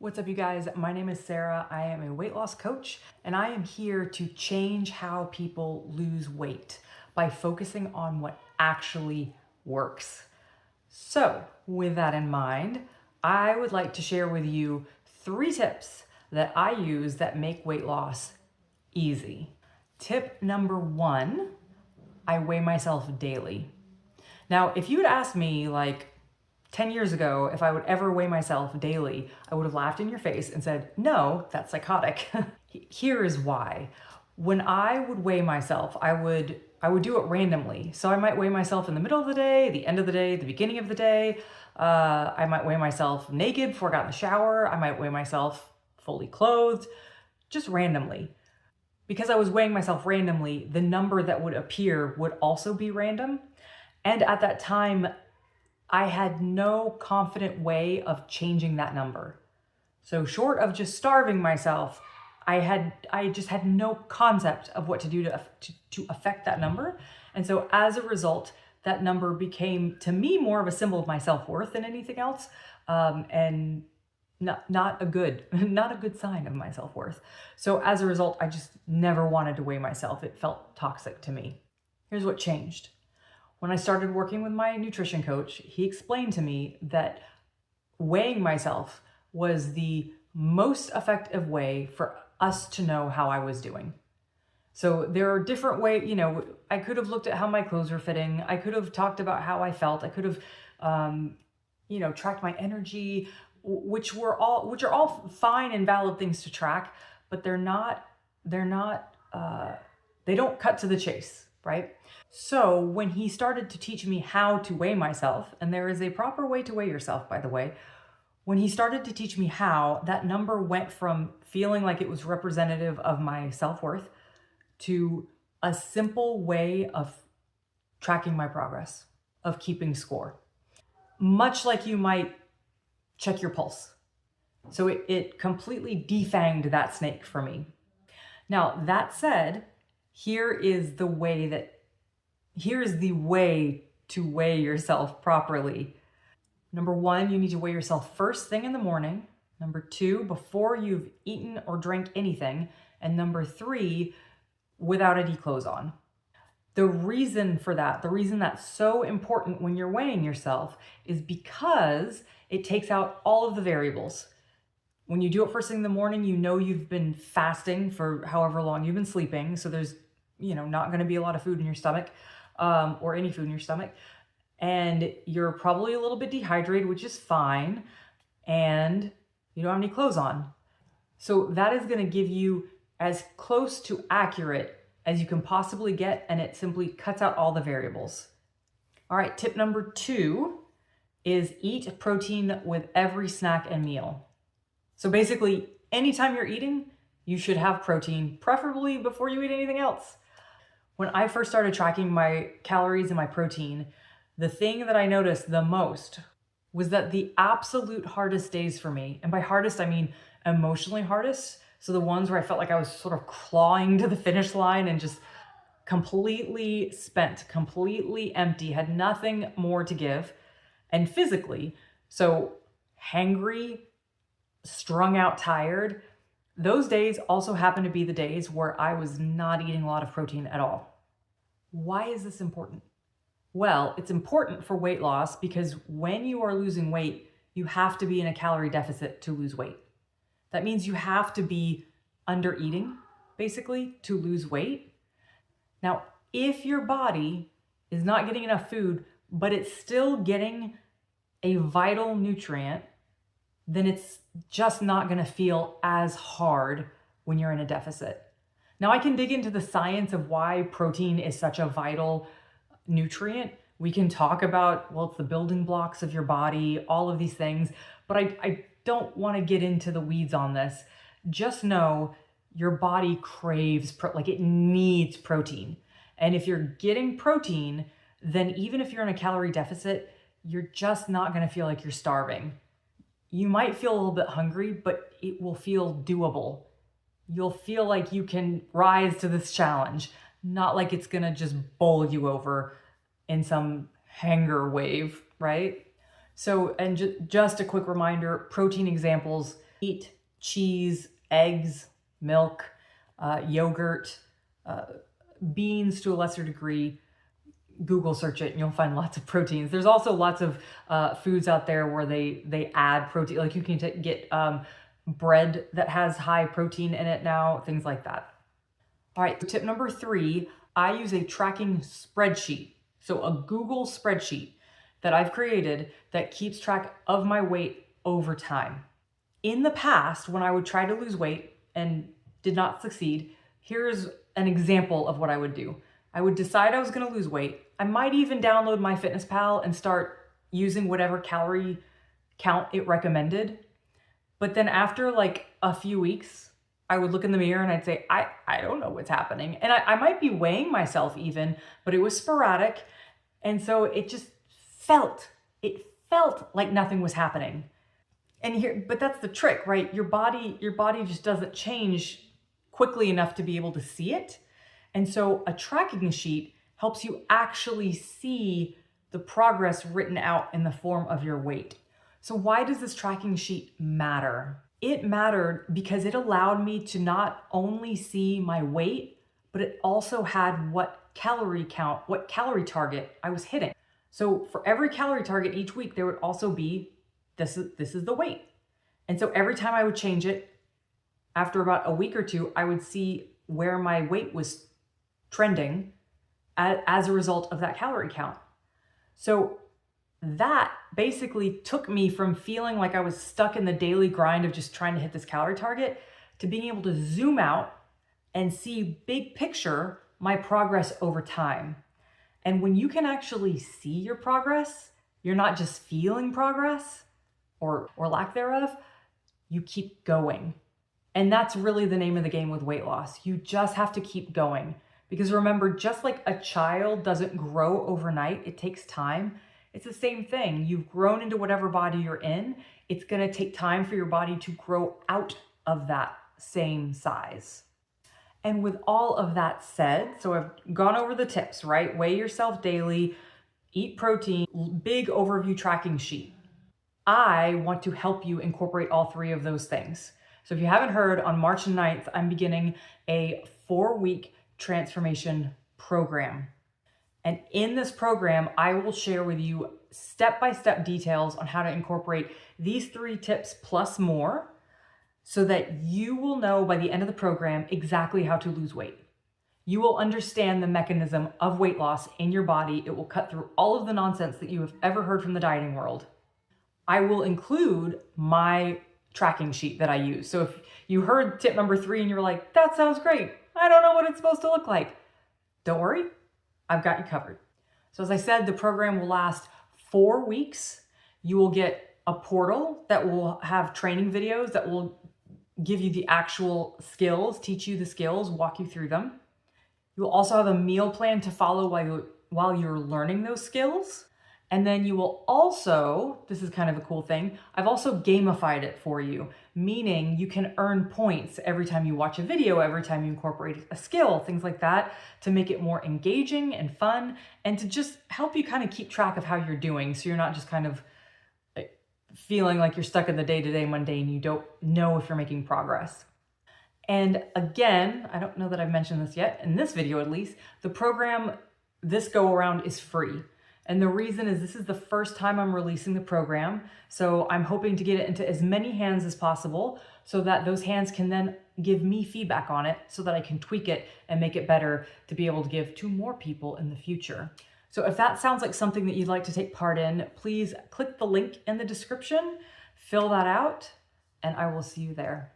What's up, you guys? My name is Sarah. I am a weight loss coach, and I am here to change how people lose weight by focusing on what actually works. So, with that in mind, I would like to share with you 3 tips that I use that make weight loss easy. Tip number 1, I weigh myself daily. Now, if you had asked me 10 years ago if I would ever weigh myself daily, I would have laughed in your face and said, no, that's psychotic. Here is why. When I would weigh myself, I would do it randomly. So I might weigh myself in the middle of the day, the end of the day, the beginning of the day. I might weigh myself naked before I got in the shower. I might weigh myself fully clothed, just randomly. Because I was weighing myself randomly, the number that would appear would also be random. And at that time, I had no confident way of changing that number. So short of just starving myself, I just had no concept of what to do to affect that number. And so as a result, that number became to me more of a symbol of my self-worth than anything else. And not a good sign of my self-worth. So as a result, I just never wanted to weigh myself. It felt toxic to me. Here's what changed. When I started working with my nutrition coach, he explained to me that weighing myself was the most effective way for us to know how I was doing. So there are different ways, I could have looked at how my clothes were fitting. I could have talked about how I felt. I could have, tracked my energy, which are all fine and valid things to track, but they don't cut to the chase, right? So when he started to teach me how to weigh myself, and there is a proper way to weigh yourself, by the way, when he started to teach me how, that number went from feeling like it was representative of my self-worth to a simple way of tracking my progress, of keeping score. Much like you might check your pulse. So it completely defanged that snake for me. Now, that said, here's the way to weigh yourself properly. Number 1, you need to weigh yourself first thing in the morning. Number 2, before you've eaten or drank anything. And number 3, without any clothes on. The reason that's so important when you're weighing yourself is because it takes out all of the variables. When you do it first thing in the morning, you've been fasting for however long you've been sleeping. So there's, not going to be a lot of food in your stomach, or any food in your stomach. And you're probably a little bit dehydrated, which is fine. And you don't have any clothes on. So that is going to give you as close to accurate as you can possibly get. And it simply cuts out all the variables. All right, tip number 2 is eat protein with every snack and meal. So basically, anytime you're eating, you should have protein, preferably before you eat anything else. When I first started tracking my calories and my protein, the thing that I noticed the most was that the absolute hardest days for me, and by hardest, I mean emotionally hardest, so the ones where I felt like I was sort of clawing to the finish line and just completely spent, completely empty, had nothing more to give, and physically, so hangry, strung out, tired, those days also happen to be the days where I was not eating a lot of protein at all. Why is this important? Well, it's important for weight loss because when you are losing weight, you have to be in a calorie deficit to lose weight. That means you have to be under eating, basically, to lose weight. Now, if your body is not getting enough food, but it's still getting a vital nutrient, then it's just not going to feel as hard when you're in a deficit. Now, I can dig into the science of why protein is such a vital nutrient. We can talk about, it's the building blocks of your body, all of these things, but I don't want to get into the weeds on this. Just know your body craves, it needs protein. And if you're getting protein, then even if you're in a calorie deficit, you're just not going to feel like you're starving. You might feel a little bit hungry, but it will feel doable. You'll feel like you can rise to this challenge, not like it's going to just bowl you over in some hanger wave, right? So, and just a quick reminder, protein examples Eat cheese, eggs, milk, yogurt, beans to a lesser degree. Google search it and you'll find lots of proteins. There's also lots of foods out there where they add protein. Like you can get bread that has high protein in it now, things like that. All right, tip number 3, I use a tracking spreadsheet. So a Google spreadsheet that I've created that keeps track of my weight over time. In the past, when I would try to lose weight and did not succeed, here's an example of what I would do. I would decide I was going to lose weight. I might even download MyFitnessPal and start using whatever calorie count it recommended. But then after like a few weeks, I would look in the mirror and I'd say, I don't know what's happening. And I might be weighing myself even, but it was sporadic. And so it felt like nothing was happening. But that's the trick, right? Your body just doesn't change quickly enough to be able to see it. And so a tracking sheet helps you actually see the progress written out in the form of your weight. So why does this tracking sheet matter? It mattered because it allowed me to not only see my weight, but it also had what calorie target I was hitting. So for every calorie target each week, there would also be, this is the weight. And so every time I would change it, after about a week or two, I would see where my weight was trending as a result of that calorie count. So that basically took me from feeling like I was stuck in the daily grind of just trying to hit this calorie target to being able to zoom out and see big picture my progress over time. And when you can actually see your progress, you're not just feeling progress or lack thereof, you keep going. And that's really the name of the game with weight loss. You just have to keep going. Because remember, just like a child doesn't grow overnight, it takes time. It's the same thing. You've grown into whatever body you're in. It's going to take time for your body to grow out of that same size. And with all of that said, so I've gone over the tips, right? Weigh yourself daily, eat protein, big overview tracking sheet. I want to help you incorporate all 3 of those things. So if you haven't heard, on March 9th, I'm beginning a 4-week transformation program. And in this program, I will share with you step-by-step details on how to incorporate these 3 tips plus more so that you will know by the end of the program exactly how to lose weight. You will understand the mechanism of weight loss in your body. It will cut through all of the nonsense that you have ever heard from the dieting world. I will include my tracking sheet that I use. So if you heard tip number 3 and you're like, that sounds great, I don't know what it's supposed to look like, don't worry, I've got you covered. So as I said, the program will last 4 weeks. You will get a portal that will have training videos that will give you the actual skills, teach you the skills, walk you through them. You will also have a meal plan to follow while you're learning those skills. And then you will also, this is kind of a cool thing, I've also gamified it for you, meaning you can earn points every time you watch a video, every time you incorporate a skill, things like that, to make it more engaging and fun, and to just help you kind of keep track of how you're doing, so you're not just kind of feeling like you're stuck in the day-to-day mundane, you don't know if you're making progress. And again, I don't know that I've mentioned this yet, in this video at least, the program this go around is free. And the reason is this is the first time I'm releasing the program. So I'm hoping to get it into as many hands as possible so that those hands can then give me feedback on it so that I can tweak it and make it better to be able to give to more people in the future. So if that sounds like something that you'd like to take part in, please click the link in the description, fill that out, and I will see you there.